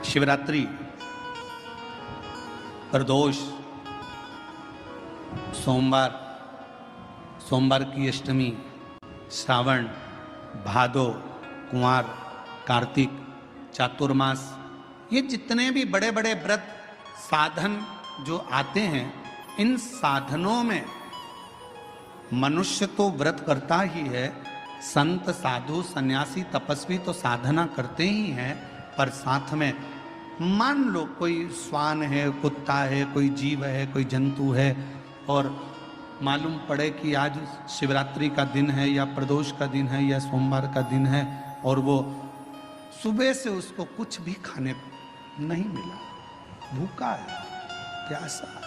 शिवरात्रि, प्रदोष, सोमवार की अष्टमी, श्रावण, भादो, कुंवार, कार्तिक, चातुर्मास, ये जितने भी बड़े बड़े व्रत साधन जो आते हैं, इन साधनों में मनुष्य तो व्रत करता ही है, संत, साधु, सन्यासी, तपस्वी तो साधना करते ही हैं, पर साथ में मान लो कोई श्वान है, कुत्ता है, कोई जीव है, कोई जंतु है, और मालूम पड़े कि आज शिवरात्रि का दिन है या प्रदोष का दिन है या सोमवार का दिन है, और वो सुबह से उसको कुछ भी खाने नहीं मिला, भूखा है, प्यासा है,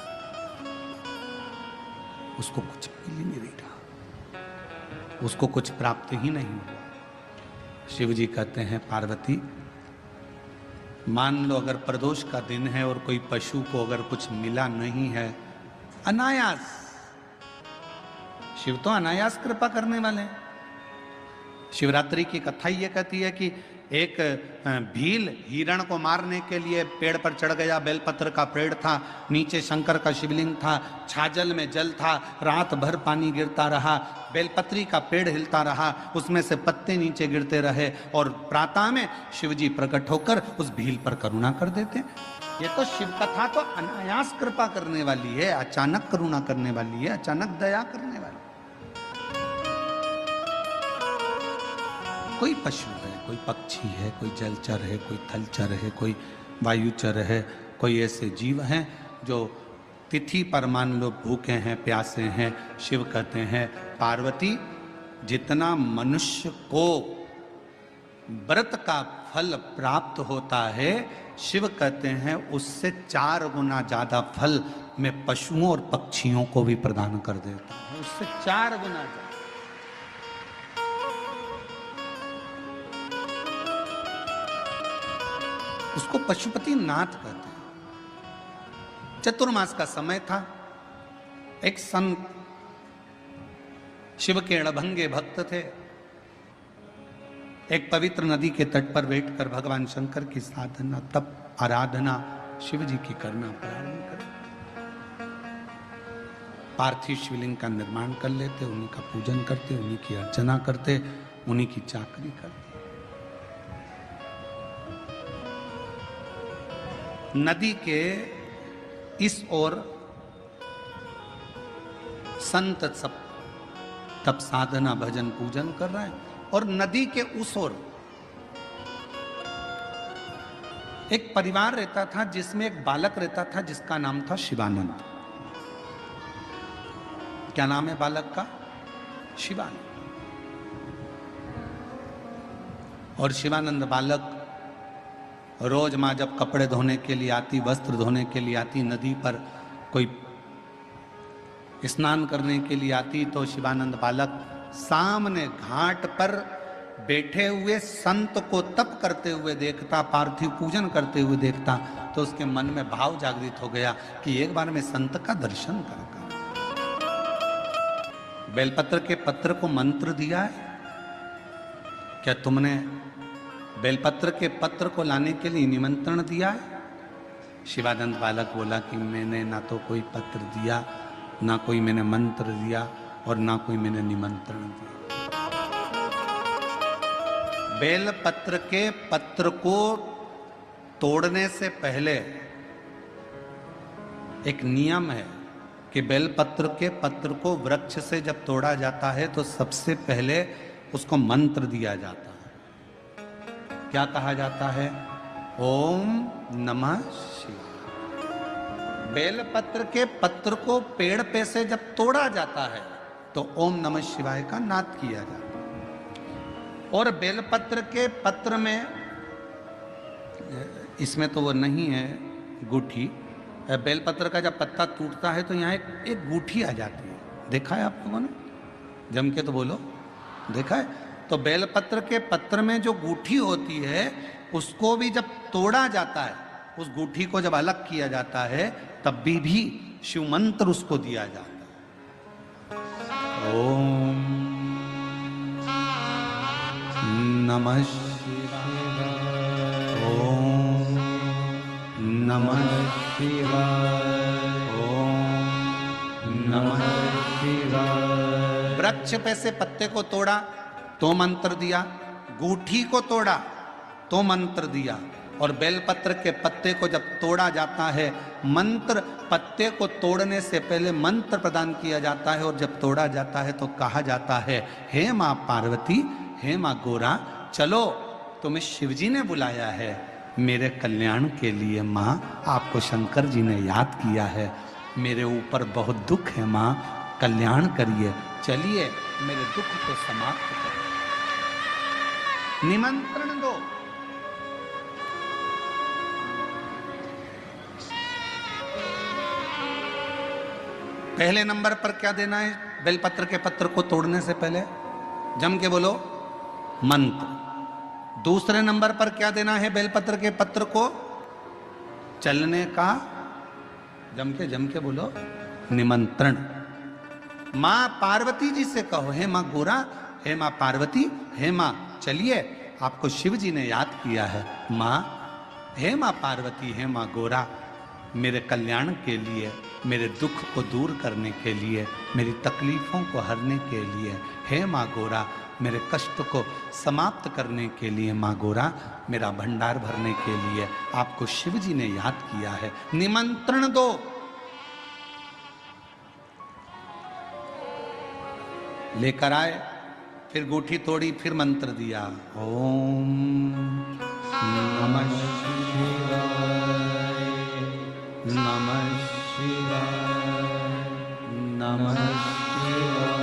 उसको कुछ मिल ही नहीं रहा, उसको कुछ प्राप्त ही नहीं हुआ। शिव जी कहते हैं, पार्वती मान लो अगर प्रदोष का दिन है और कोई पशु को अगर कुछ मिला नहीं है, अनायास, शिव तो अनायास कृपा करने वाले हैं। शिवरात्रि की कथा ये कहती है कि एक भील हिरण को मारने के लिए पेड़ पर चढ़ गया, बेलपत्र का पेड़ था, नीचे शंकर का शिवलिंग था, छाजल में जल था, रात भर पानी गिरता रहा, बेलपत्री का पेड़ हिलता रहा, उसमें से पत्ते नीचे गिरते रहे, और प्रातः में शिव जी प्रकट होकर उस भील पर करुणा कर देते। ये तो शिव कथा तो अनायास कृपा करने वाली है, अचानक करुणा करने वाली है, अचानक दया करने वाली। कोई पशु है, कोई पक्षी है, कोई जलचर है, कोई थलचर है, कोई वायुचर है, कोई ऐसे जीव हैं जो तिथि पर मान लो भूखे हैं, प्यासे हैं, शिव कहते हैं, पार्वती जितना मनुष्य को व्रत का फल प्राप्त होता है, शिव कहते हैं उससे 4 गुना ज्यादा फल मैं पशुओं और पक्षियों को भी प्रदान कर देता हूं, उससे 4 गुना ज्यादा। उसको पशुपति नाथ कहते हैं। चतुर्मास का समय था, एक संत शिव के अड़भंगे भक्त थे, एक पवित्र नदी के तट पर बैठकर भगवान शंकर की साधना, तप, आराधना शिव जी की करना प्रारंभ कर, पार्थिव शिवलिंग का निर्माण कर लेते, उन्हीं का पूजन करते, उन्हीं की अर्चना करते, उन्हीं की चाकरी करते। नदी के इस ओर संत सब तप, साधना, भजन, पूजन कर रहे हैं, और नदी के उस ओर एक परिवार रहता था जिसमें एक बालक रहता था जिसका नाम था शिवानंद। क्या नाम है बालक का? शिवानंद। और शिवानंद बालक रोज माँ जब कपड़े धोने के लिए आती, वस्त्र धोने के लिए आती, नदी पर कोई स्नान करने के लिए आती, तो शिवानंद बालक सामने घाट पर बैठे हुए संत को तप करते हुए देखता, पार्थिव पूजन करते हुए देखता, तो उसके मन में भाव जागृत हो गया कि एक बार मैं संत का दर्शन करूंगा। बेलपत्र के पत्र को मंत्र दिया है क्या तुमने? बेलपत्र के पत्र को लाने के लिए निमंत्रण दिया है? शिवानंद बालक बोला कि मैंने ना तो कोई पत्र दिया, ना कोई मैंने मंत्र दिया, और ना कोई मैंने निमंत्रण दिया। बेलपत्र के पत्र को तोड़ने से पहले एक नियम है कि बेलपत्र के पत्र को वृक्ष से जब तोड़ा जाता है तो सबसे पहले उसको मंत्र दिया जाता है। क्या कहा जाता है? ओम नमः शिवाय। बेलपत्र के पत्र को पेड़ पे से जब तोड़ा जाता है तो ओम नमः शिवाय का नाद किया जाता है। और बेलपत्र के पत्र में, इसमें तो वो नहीं है गूठी, बेलपत्र का जब पत्ता टूटता है तो यहाँ एक गूठी आ जाती है, देखा है आप लोगों ने? जम के तो बोलो, देखा है? तो बेलपत्र के पत्र में जो गूठी होती है उसको भी जब तोड़ा जाता है, उस गूठी को जब अलग किया जाता है, तब भी शिव मंत्र उसको दिया जाता है। ओम नमः शिवाय, ओम नमः शिवाय, ओम नमः शिवाय। वृक्ष पे से पत्ते को तोड़ा तो मंत्र दिया, गूठी को तोड़ा तो मंत्र दिया, और बेलपत्र के पत्ते को जब तोड़ा जाता है, मंत्र पत्ते को तोड़ने से पहले मंत्र प्रदान किया जाता है, और जब तोड़ा जाता है तो कहा जाता है, हे माँ पार्वती, हे माँ गोरा, चलो तुम्हें शिवजी ने बुलाया है मेरे कल्याण के लिए। माँ आपको शंकर जी ने याद किया है, मेरे ऊपर बहुत दुख है माँ, कल्याण करिए, चलिए मेरे दुख को समाप्त करो, निमंत्रण दो। पहले नंबर पर क्या देना है बेलपत्र के पत्र को तोड़ने से पहले? जम के बोलो, मंत्र। दूसरे नंबर पर क्या देना है बेलपत्र के पत्र को चलने का? जम के बोलो, निमंत्रण। मां पार्वती जी से कहो, हे मां गोरा, हे मां पार्वती, हे मां चलिए आपको शिव जी ने याद किया है। मां, हे मां पार्वती, हे मां गोरा, मेरे कल्याण के लिए, मेरे दुख को दूर करने के लिए, मेरी तकलीफों को हरने के लिए, हे माँ गोरा, मेरे कष्ट को समाप्त करने के लिए, माँ गोरा, मेरा भंडार भरने के लिए आपको शिव जी ने याद किया है, निमंत्रण दो। लेकर आए, फिर गूठी तोड़ी, फिर मंत्र दिया, ओम नमः शिवाय, नमः शिवाय, नमः शिवाय।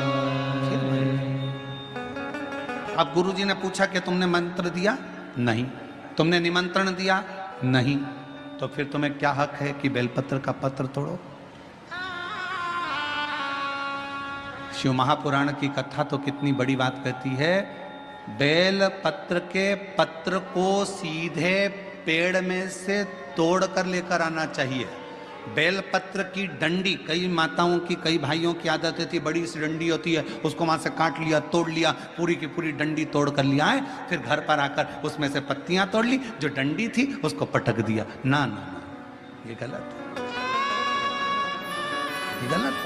अब गुरुजी ने पूछा कि तुमने मंत्र दिया? नहीं। तुमने निमंत्रण दिया? नहीं। तो फिर तुम्हें क्या हक है कि बेलपत्र का पत्र तोड़ो? शिव महापुराण की कथा तो कितनी बड़ी बात कहती है, बेल पत्र के पत्र को सीधे पेड़ में से तोड़ कर लेकर आना चाहिए। बेलपत्र की डंडी, कई माताओं की, कई भाइयों की आदत थी, बड़ी सी डंडी होती है, उसको वहां से काट लिया, तोड़ लिया, पूरी की पूरी डंडी तोड़ कर लिया है, फिर घर पर आकर उसमें से पत्तियां तोड़ ली, जो डंडी थी उसको पटक दिया। ना ना ना, ये गलत है, ये गलत है।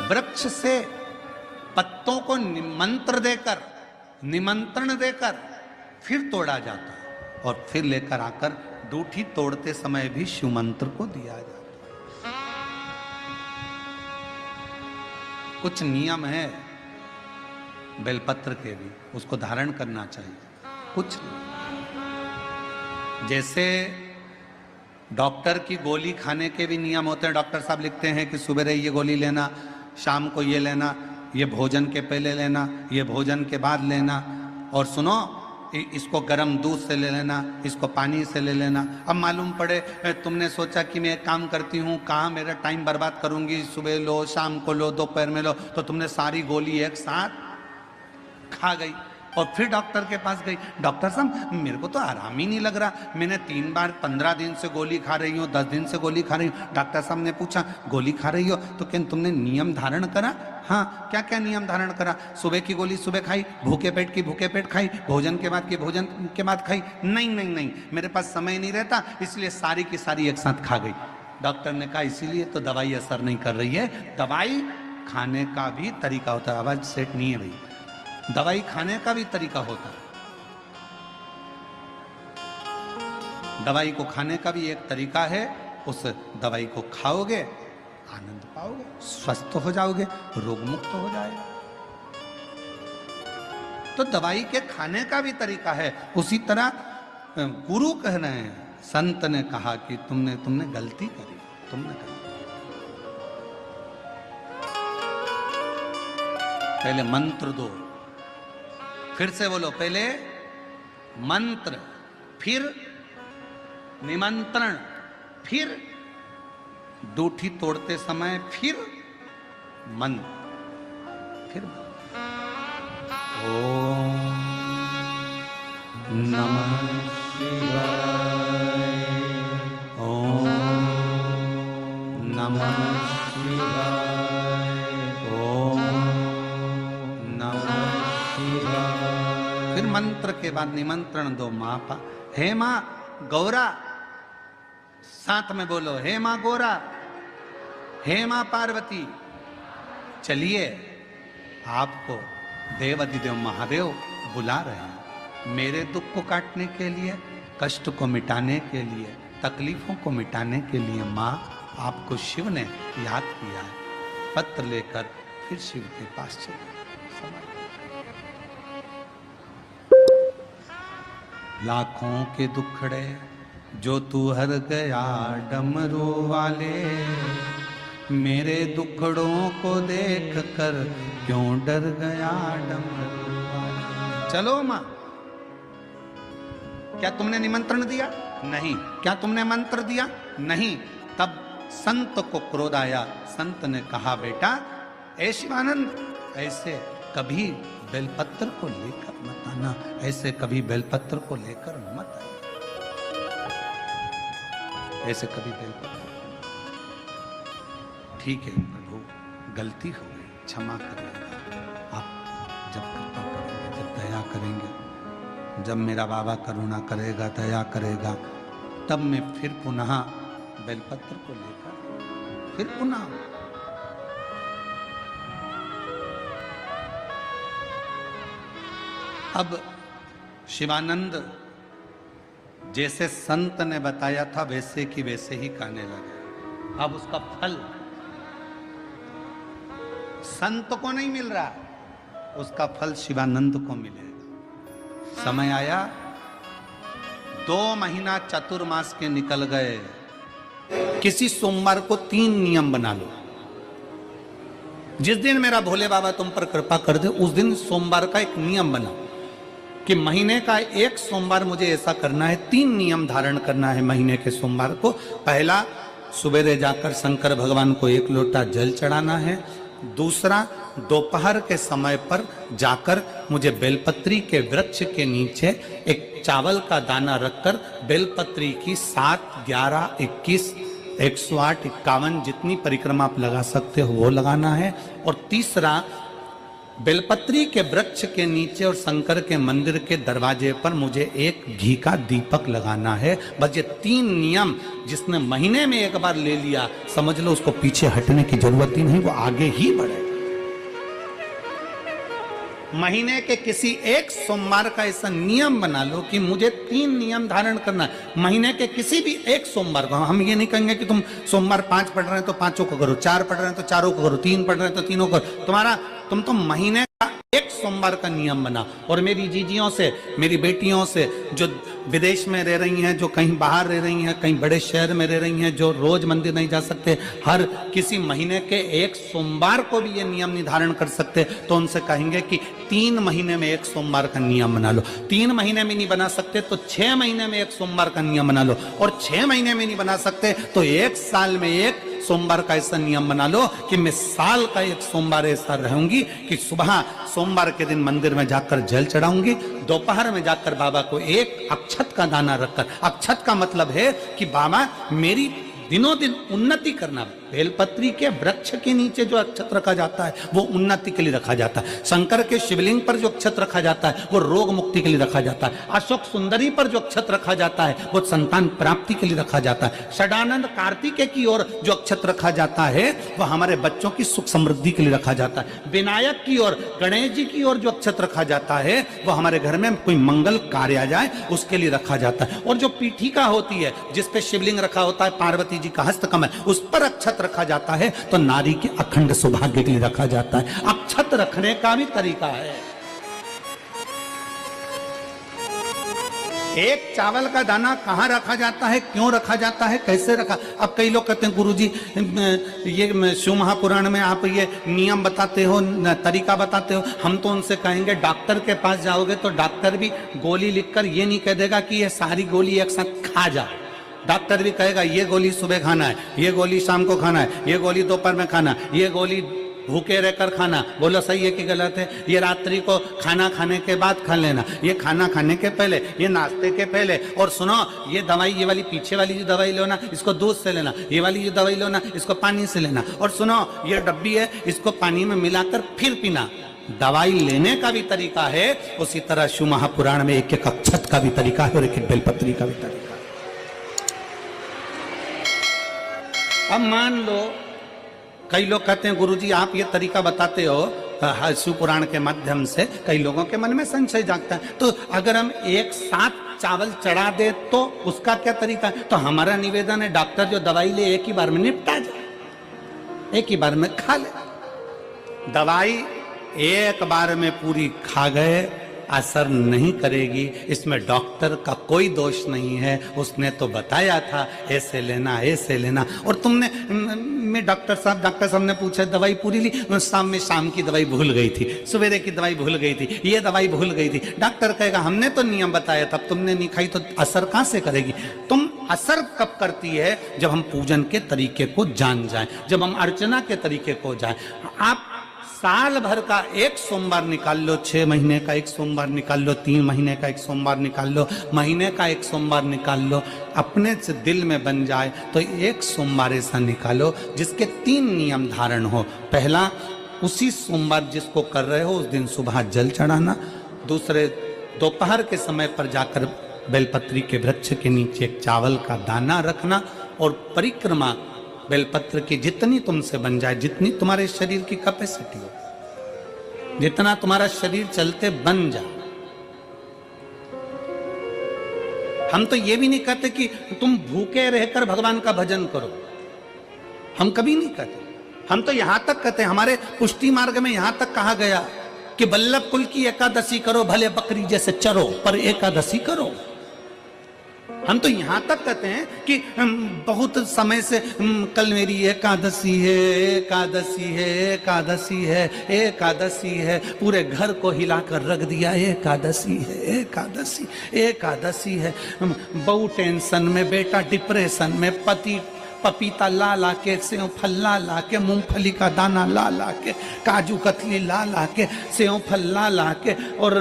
वृक्ष से पत्तों को निमंत्रण देकर फिर तोड़ा जाता है, और फिर लेकर आकर डूठी तोड़ते समय भी शिव मंत्र को दिया जाता है। कुछ नियम है बेलपत्र के भी, उसको धारण करना चाहिए। कुछ जैसे डॉक्टर की गोली खाने के भी नियम होते हैं। डॉक्टर साहब लिखते हैं कि सुबह ये गोली लेना, शाम को ये लेना, ये भोजन के पहले लेना, ये भोजन के बाद लेना, और सुनो इसको गर्म दूध से ले लेना, इसको पानी से ले लेना। अब मालूम पड़े तुमने सोचा कि मैं एक काम करती हूँ, कहाँ मेरा टाइम बर्बाद करूँगी, सुबह लो, शाम को लो, दोपहर में लो, तो तुमने सारी गोली एक साथ खा गई, और फिर डॉक्टर के पास गई, डॉक्टर साहब मेरे को तो आराम ही नहीं लग रहा, मैंने 3 बार 15 दिन से गोली खा रही हूँ, 10 दिन से गोली खा रही हूँ। डॉक्टर साहब ने पूछा गोली खा रही हो तो क्या तुमने नियम धारण करा? हाँ, क्या क्या नियम धारण करा? सुबह की गोली सुबह खाई, भूखे पेट की भूखे पेट खाई, भोजन के बाद की भोजन के बाद खाई? नहीं नहीं नहीं, मेरे पास समय नहीं रहता, इसलिए सारी की सारी एक साथ खा गई। डॉक्टर ने कहा इसीलिए तो दवाई असर नहीं कर रही है। दवाई खाने का भी तरीका होता है, आवाज सेट नहीं है भाई, दवाई खाने का भी तरीका होता है। दवाई को खाने का भी एक तरीका है, उस दवाई को खाओगे आनंद पाओगे, स्वस्थ हो जाओगे, रोग मुक्त हो जाएगा। तो दवाई के खाने का भी तरीका है। उसी तरह गुरु कह रहे हैं, संत ने कहा कि तुमने गलती करी, तुमने करी। पहले मंत्र दो, फिर से बोलो, पहले मंत्र, फिर निमंत्रण, फिर डूठी तोड़ते समय फिर मंत्र, फिर ओम नमः शिवाय, ओम नमः शिवाय, ओम नमः शिवाय। फिर मंत्र के बाद निमंत्रण दो। माँ हे माँ गौरा, साथ में बोलो, हे मां गोरा, हे मां पार्वती, चलिए आपको देव अधिदेव महादेव बुला रहे हैं मेरे दुख को काटने के लिए, कष्ट को मिटाने के लिए, तकलीफों को मिटाने के लिए। मां, आपको शिव ने याद किया है। पत्र लेकर फिर शिव के पास चले। लाखों के दुखड़े जो तू हर गया डमरू वाले, मेरे दुखड़ों को देख कर क्यों डर गया डमरू वाले। चलो मां, क्या तुमने निमंत्रण दिया? नहीं। क्या तुमने मंत्र दिया? नहीं। तब संत को क्रोध आया। संत ने कहा, बेटा ऐ शिवानंद, ऐसे कभी बेलपत्र को लेकर मत आना, ऐसे कभी बेलपत्र को लेकर मत आना, ऐसे कभी बेलपत्र। ठीक है प्रभु, गलती हो गई, क्षमा करिएगा। आप जब कृपा करेंगे, जब दया करेंगे, जब मेरा बाबा करुणा करेगा, दया करेगा, तब मैं फिर पुनः बेलपत्र को लेकर फिर पुनः। अब शिवानंद जैसे संत ने बताया था वैसे की वैसे ही कहने लगे। अब उसका फल संत को नहीं मिल रहा, उसका फल शिवानंद को मिलेगा। समय आया, 2 महीना चतुर्मास के निकल गए। किसी सोमवार को 3 नियम बना लो। जिस दिन मेरा भोले बाबा तुम पर कृपा कर दे, उस दिन सोमवार का एक नियम बना कि महीने का एक सोमवार मुझे ऐसा करना है, 3 नियम धारण करना है महीने के सोमवार को। पहला, सुबेरे जाकर शंकर भगवान को 1 लोटा जल चढ़ाना है। दूसरा, दोपहर के समय पर जाकर मुझे बेलपत्री के वृक्ष के नीचे एक चावल का दाना रखकर बेलपत्री की 7, 11, 21, 108, 51 जितनी परिक्रमा आप लगा सकते हो वो लगाना है। और तीसरा, बेलपत्री के वृक्ष के नीचे और शंकर के मंदिर के दरवाजे पर मुझे एक घी का दीपक लगाना है। बस ये 3 नियम जिसने महीने में एक बार ले लिया, समझ लो उसको पीछे हटने की जरूरत ही नहीं, वो आगे ही बढ़े। महीने के किसी एक सोमवार का ऐसा नियम बना लो कि मुझे 3 नियम धारण करना है। महीने के किसी भी एक सोमवार को हम ये नहीं कहेंगे कि तुम सोमवार 5 पढ़ रहे हैं तो 5 को करो, 4 पढ़ रहे हैं तो 4 को करो, 3 पढ़ रहे हैं तो 3 को करो। तुम तो महीने का एक सोमवार का नियम बना। और मेरी जीजियों से, मेरी बेटियों से जो विदेश में रह रही हैं, जो कहीं बाहर रह रही हैं, कहीं बड़े शहर में रह रही हैं, जो रोज मंदिर नहीं जा सकते, हर किसी महीने के एक सोमवार को भी ये नियम निर्धारण कर सकते, तो उनसे कहेंगे कि 3 महीने में एक सोमवार का नियम बना लो। 3 महीने में नहीं बना सकते तो 6 महीने में एक सोमवार का नियम बना लो। और 6 महीने में नहीं बना सकते तो 1 साल में एक सोमवार का ऐसा नियम बना लो कि मैं साल का एक सोमवार ऐसा रहूंगी कि सुबह सोमवार के दिन मंदिर में जाकर जल चढ़ाऊंगी, दोपहर में जाकर बाबा को एक अक्षत का दाना रखकर, अक्षत का मतलब है कि बाबा मेरी दिनों दिन उन्नति करना। बेलपत्री के वृक्ष के नीचे जो अक्षत रखा जाता है वो उन्नति के लिए रखा जाता है। शंकर के शिवलिंग पर जो अक्षत रखा जाता है वो रोग मुक्ति के लिए रखा जाता है। अशोक सुंदरी पर जो अक्षत रखा जाता है वो संतान प्राप्ति के लिए रखा जाता है। षडानंद कार्तिकेय की ओर जो अक्षत रखा जाता है वो हमारे बच्चों की सुख समृद्धि के लिए रखा जाता है। विनायक की ओर, गणेश जी की ओर जो अक्षत रखा जाता है वो हमारे घर में कोई मंगल कार्य आ जाए उसके लिए रखा जाता है। और जो पीठिका होती है जिसपे शिवलिंग रखा होता है, पार्वती जी का हस्तकमल, उस पर अक्षत रखा जाता है तो नारी के अखंड सौभाग्य के लिए रखा जाता है। अक्षत रखने का भी तरीका है। एक चावल का दाना कहां रखा जाता है, क्यों रखा जाता है, कैसे रखा। अब कई लोग कहते हैं गुरुजी ये शिव महापुराण में आप ये नियम बताते हो, तरीका बताते हो। हम तो उनसे कहेंगे डॉक्टर के पास जाओगे तो डॉक्टर भी गोली लिखकर ये नहीं कह देगा कि ये सारी गोली एक साथ खा जा। डॉक्टर भी कहेगा ये गोली सुबह खाना है, ये गोली शाम को खाना है, ये गोली दोपहर में खाना, ये गोली भूखे रहकर खाना। बोलो सही है कि गलत है? ये रात्रि को खाना खाने के बाद खा लेना, ये खाना खाने के पहले, ये नाश्ते के पहले। और सुनो, ये दवाई, ये वाली पीछे वाली जो दवाई लो ना इसको दूध से लेना, ये वाली जो दवाई लो ना इसको पानी से लेना। और सुनो, ये डब्बी है इसको पानी में मिलाकर फिर पीना। दवाई लेने का भी तरीका है, उसी तरह शिव महापुराण में एक एक अक्षत का भी तरीका है और एक एक बेलपत्री का भी तरीका है। अब मान लो कई लोग कहते हैं गुरुजी आप ये तरीका बताते हो शिव पुराण के माध्यम से, कई लोगों के मन में संशय जागता है, तो अगर हम एक साथ चावल चढ़ा दे तो उसका क्या तरीका है? तो हमारा निवेदन है डॉक्टर जो दवाई ले एक ही बार में निपटा जाए, एक ही बार में खा ले। दवाई एक बार में पूरी खा गए असर नहीं करेगी, इसमें डॉक्टर का कोई दोष नहीं है, उसने तो बताया था ऐसे लेना ऐसे लेना। और तुमने मैं डॉक्टर साहब ने पूछा दवाई पूरी ली, शाम की दवाई भूल गई थी, सवेरे की दवाई भूल गई थी, ये दवाई भूल गई थी। डॉक्टर कहेगा हमने तो नियम बताया था, तुमने नहीं खाई तो असर कहां से करेगी? तुम असर कब करती है? जब हम पूजन के तरीके को जान जाएं, जब हम अर्चना के तरीके को जाएं। आप साल भर का एक सोमवार निकाल लो, 6 महीने का एक सोमवार निकाल लो, 3 महीने का एक सोमवार निकाल लो, महीने का एक सोमवार निकाल लो, अपने से दिल में बन जाए तो एक सोमवार ऐसा निकालो जिसके 3 नियम धारण हो। पहला, उसी सोमवार जिसको कर रहे हो उस दिन सुबह जल चढ़ाना। दूसरे, दोपहर के समय पर जाकर बेलपत्री के वृक्ष के नीचे एक चावल का दाना रखना और परिक्रमा बेलपत्र की जितनी तुमसे बन जाए, जितनी तुम्हारे शरीर की कैपेसिटी हो, जितना तुम्हारा शरीर चलते बन जाए। हम तो ये भी नहीं कहते कि तुम भूखे रहकर भगवान का भजन करो, हम कभी नहीं कहते। हम तो यहां तक कहते हैं, हमारे पुष्टि मार्ग में यहां तक कहा गया कि वल्लभ कुल की एकादशी करो, भले बकरी जैसे चरो पर एकादशी करो। हम तो यहां तक कहते हैं कि बहुत समय से कल मेरी एकादशी है, एकादशी है, एकादशी है, एकादशी है, पूरे घर को हिलाकर रख दिया, एकादशी है, एकादशी, एकादशी है। बहू टेंशन में, बेटा डिप्रेशन में, पति पपीता ला ला के, सेव फल ला ला के, मूंगफली का दाना ला ला के, काजू कतली ला ला के, सेव फल ला ला के, और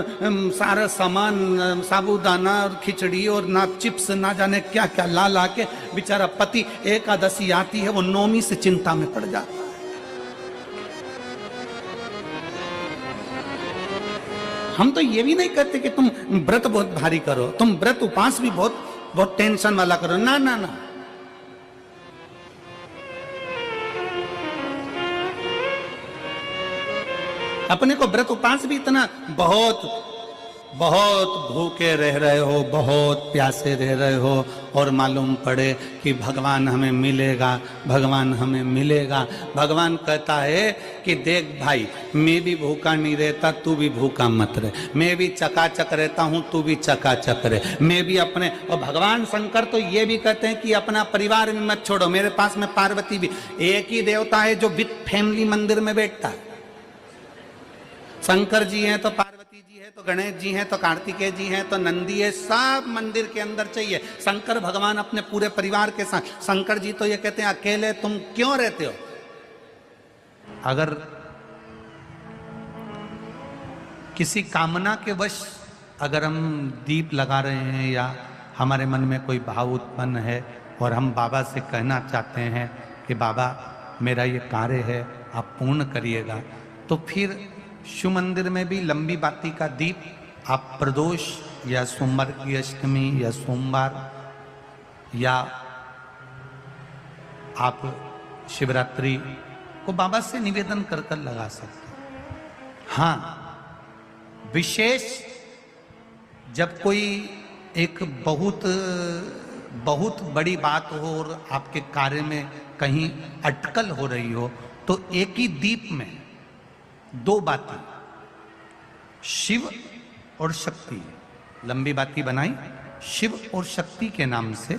सारा सामान साबूदाना और खिचड़ी और ना चिप्स ना जाने क्या क्या ला ला के, बेचारा पति एकादशी आती है वो नौमी से चिंता में पड़ जाता है। हम तो ये भी नहीं कहते कि तुम व्रत बहुत भारी करो, तुम व्रत उपास भी बहुत बहुत टेंशन वाला करो, ना ना ना। अपने को व्रत उपास भी इतना बहुत बहुत भूखे रह रहे हो, बहुत प्यासे रह रहे हो, और मालूम पड़े कि भगवान हमें मिलेगा, भगवान हमें मिलेगा। भगवान कहता है कि देख भाई, मैं भी भूखा नहीं रहता, तू भी भूखा मत रहे, मैं भी चकाचक रहता हूँ, तू भी चकाचक रहे, मैं भी अपने। और भगवान शंकर तो ये भी कहते हैं कि अपना परिवार भी मत छोड़ो, मेरे पास में पार्वती भी, एक ही देवता है जो विद फैमिली मंदिर में बैठता है। शंकर जी हैं तो पार्वती जी है, तो गणेश जी हैं, तो कार्तिकेय जी हैं, तो नंदी है, सब मंदिर के अंदर चाहिए। शंकर भगवान अपने पूरे परिवार के साथ। शंकर जी तो ये कहते हैं अकेले तुम क्यों रहते हो? अगर किसी कामना के वश अगर हम दीप लगा रहे हैं या हमारे मन में कोई भाव उत्पन्न है और हम बाबा से कहना चाहते हैं कि बाबा मेरा ये कार्य है आप पूर्ण करिएगा, तो फिर शिव मंदिर में भी लंबी बाती का दीप आप प्रदोष या सोमवार की अष्टमी या सोमवार या आप शिवरात्रि को बाबा से निवेदन कर कर लगा सकते हैं। हाँ, विशेष जब कोई एक बहुत बहुत बड़ी बात हो और आपके कार्य में कहीं अटकल हो रही हो, तो एक ही दीप में 2 बाती, शिव और शक्ति, लंबी बाती बनाई शिव और शक्ति के नाम से,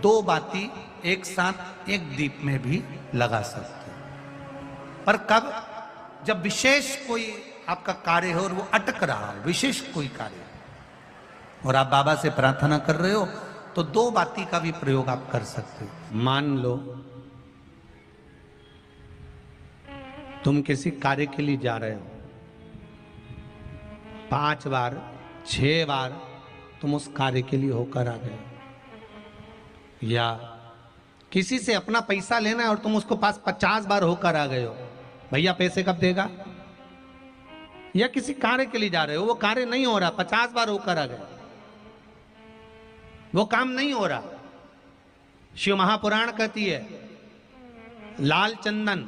2 बाती एक साथ एक दीप में भी लगा सकते हैं। पर कब? जब विशेष कोई आपका कार्य हो और वो अटक रहा हो, विशेष कोई कार्य, और आप बाबा से प्रार्थना कर रहे हो, तो 2 बाती का भी प्रयोग आप कर सकते हो। मान लो तुम किसी कार्य के लिए जा रहे हो, 5 बार 6 बार तुम उस कार्य के लिए होकर आ गए, या किसी से अपना पैसा लेना है और तुम उसको पास 50 बार होकर आ गए हो, भैया पैसे कब देगा? या किसी कार्य के लिए जा रहे हो, वो कार्य नहीं हो रहा, 50 बार होकर आ गए, वो काम नहीं हो रहा। शिव महापुराण कहती है लाल चंदन,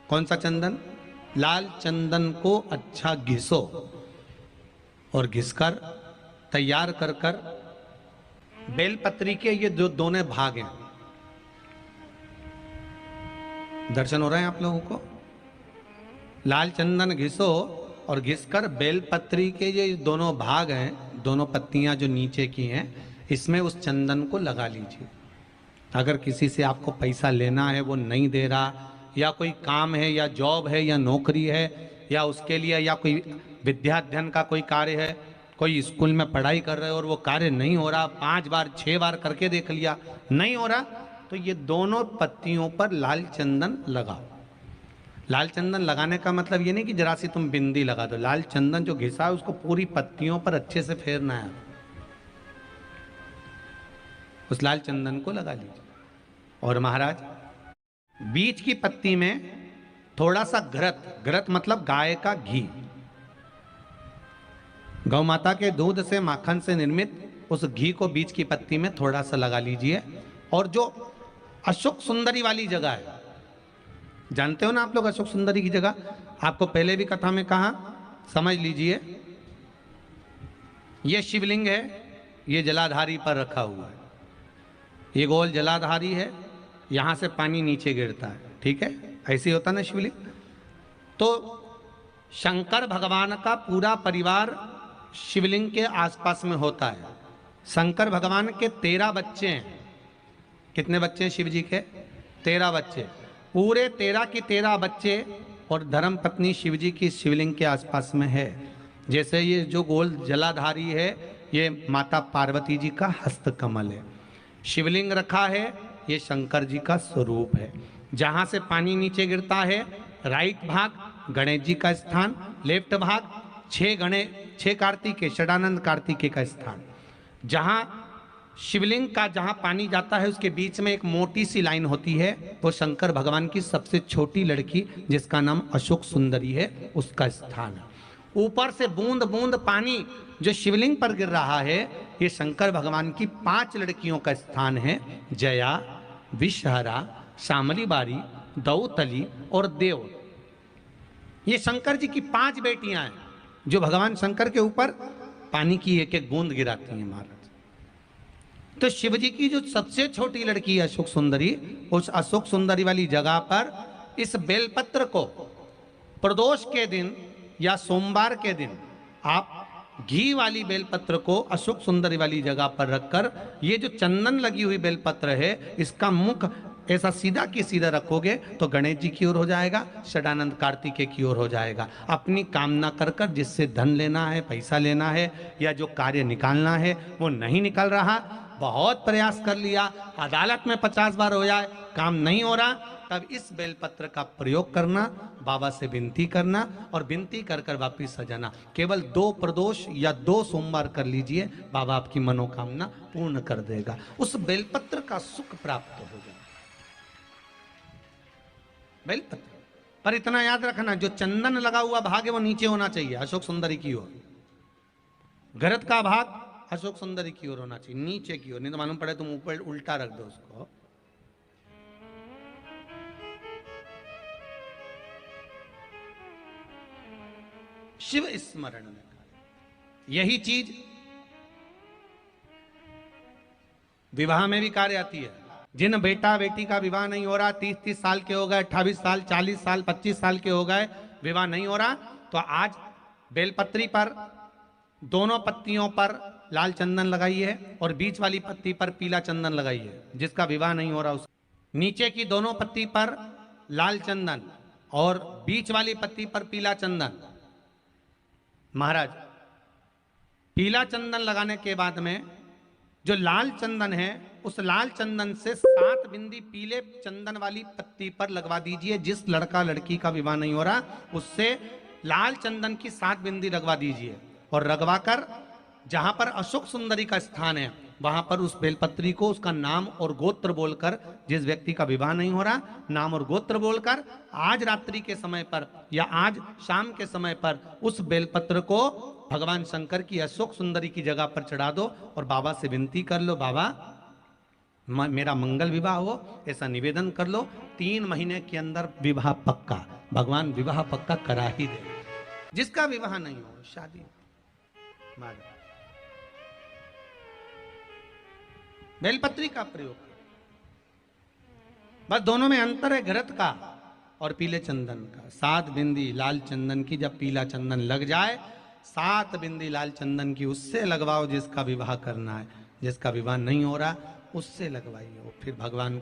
कौन सा चंदन? लाल चंदन को अच्छा घिसो और घिसकर तैयार कर कर बेलपत्री के ये जो दोनों भाग हैं, दर्शन हो रहे हैं आप लोगों को? लाल चंदन घिसो और घिसकर बेलपत्री के ये दोनों भाग हैं, दोनों पत्तियां जो नीचे की हैं, इसमें उस चंदन को लगा लीजिए। अगर किसी से आपको पैसा लेना है, वो नहीं दे रहा, या कोई काम है या जॉब है या नौकरी है या उसके लिए, या कोई विद्याध्ययन का कोई कार्य है, कोई स्कूल में पढ़ाई कर रहे हो और वो कार्य नहीं हो रहा, 5 बार 6 बार करके देख लिया, नहीं हो रहा, तो ये दोनों पत्तियों पर लाल चंदन लगाओ। लाल चंदन लगाने का मतलब ये नहीं कि जरा सी तुम बिंदी लगा दो, लाल चंदन जो घिसा है उसको पूरी पत्तियों पर अच्छे से फेरना है। उस लाल चंदन को लगा लीजिए। और महाराज, बीच की पत्ती में थोड़ा सा घृत, घृत मतलब गाय का घी, गौ माता के दूध से, माखन से निर्मित उस घी को बीच की पत्ती में थोड़ा सा लगा लीजिए। और जो अशोक सुंदरी वाली जगह है, जानते हो ना आप लोग अशोक सुंदरी की जगह, आपको पहले भी कथा में कहा, समझ लीजिए। ये शिवलिंग है, ये जलाधारी पर रखा हुआ है, ये गोल जलाधारी है, यहां से पानी नीचे गिरता है, ठीक है, ऐसे होता ना शिवलिंग। तो शंकर भगवान का पूरा परिवार शिवलिंग के आसपास में होता है। शंकर भगवान के 13 बच्चे हैं। कितने बच्चे हैं शिव जी के? 13 बच्चे, पूरे 13 की 13 बच्चे और धर्म पत्नी शिव जी की शिवलिंग के आसपास में है। जैसे ये जो गोल जलाधारी है, ये माता पार्वती जी का हस्त कमल है। शिवलिंग रखा है, ये शंकर जी का स्वरूप है। जहां से पानी नीचे गिरता है, राइट भाग गणेश जी का स्थान, लेफ्ट भाग 6 कार्तिकेय, षडानंद कार्तिकेय का स्थान। जहां शिवलिंग का जहां पानी जाता है, उसके बीच में एक मोटी सी लाइन होती है, वो शंकर भगवान की सबसे छोटी लड़की, जिसका नाम अशोक सुंदरी है, उसका स्थान है। ऊपर से बूंद बूंद पानी जो शिवलिंग पर गिर रहा है, ये शंकर भगवान की 5 लड़कियों का स्थान है, जया, विषहरा, शामली बारी, दौतली और देव। ये शंकर जी की 5 बेटियां हैं, जो भगवान शंकर के ऊपर पानी की एक एक बूंद गिराती हैं महाराज। तो शिव जी की जो सबसे छोटी लड़की है अशोक सुंदरी, उस अशोक सुंदरी वाली जगह पर इस बेलपत्र को प्रदोष के दिन या सोमवार के दिन आप घी वाली बेलपत्र को अशोक सुंदरी वाली जगह पर रखकर, ये जो चंदन लगी हुई बेलपत्र है, इसका मुख ऐसा सीधा की सीधा रखोगे तो गणेश जी की ओर हो जाएगा, षडानंद कार्तिकेय की ओर हो जाएगा। अपनी कामना कर कर, जिससे धन लेना है, पैसा लेना है, या जो कार्य निकालना है वो नहीं निकल रहा, बहुत प्रयास कर लिया, अदालत में 50 बार हो जाए, काम नहीं हो रहा, तब इस बेलपत्र का प्रयोग करना, बाबा से विनती करना और विनती कर कर वापिस सजाना। केवल 2 प्रदोष या 2 सोमवार कर लीजिए, बाबा आपकी मनोकामना पूर्ण कर देगा। उस बेलपत्र का सुख प्राप्त हो जाए। बेलपत्र पर इतना याद रखना, जो चंदन लगा हुआ भाग है वो नीचे होना चाहिए, अशोक सुंदरी की ओर। घृत का भाग अशोक सुंदरी की ओर होना चाहिए, नीचे की ओर, नहीं तो मालूम पड़े तुम ऊपर उल्टा रख दो उसको। शिव स्मरण में यही चीज विवाह में भी कार्य आती है। जिन बेटा बेटी का विवाह नहीं हो रहा, 30-30 साल के हो गए, 28 साल, 40 साल, 25 साल के हो गए, विवाह नहीं हो रहा, तो आज बेलपत्री पर दोनों पत्तियों पर लाल चंदन लगाइए और बीच वाली पत्ती पर पीला चंदन लगाइए। जिसका विवाह नहीं हो रहा, उस नीचे की दोनों पत्ती पर लाल चंदन और बीच वाली पत्ती पर पीला चंदन। महाराज, पीला चंदन लगाने के बाद में जो लाल चंदन है, उस लाल चंदन से 7 बिंदी पीले चंदन वाली पत्ती पर लगवा दीजिए। जिस लड़का लड़की का विवाह नहीं हो रहा, उससे लाल चंदन की 7 बिंदी लगवा दीजिए और लगवा कर जहां पर अशोक सुंदरी का स्थान है, वहां पर उस बेलपत्री को उसका नाम और गोत्र बोलकर, जिस व्यक्ति का विवाह नहीं हो रहा, नाम और गोत्र बोलकर आज रात्रि के समय पर या आज शाम के समय पर उस बेलपत्र को भगवान शंकर की अशोक सुंदरी की जगह पर चढ़ा दो और बाबा से विनती कर लो, बाबा मेरा मंगल विवाह हो, ऐसा निवेदन कर लो। 3 महीने के अंदर विवाह पक्का, भगवान विवाह पक्का करा ही दे। जिसका विवाह नहीं हो शादी मानो। बेलपत्री का प्रयोग, बस दोनों में अंतर है घृत का और पीले चंदन का। 7 बिंदी लाल चंदन की जब पीला चंदन लग जाए, 7 बिंदी लाल चंदन की उससे लगवाओ जिसका विवाह करना है। जिसका विवाह नहीं हो रहा उससे लगवाइए, फिर भगवान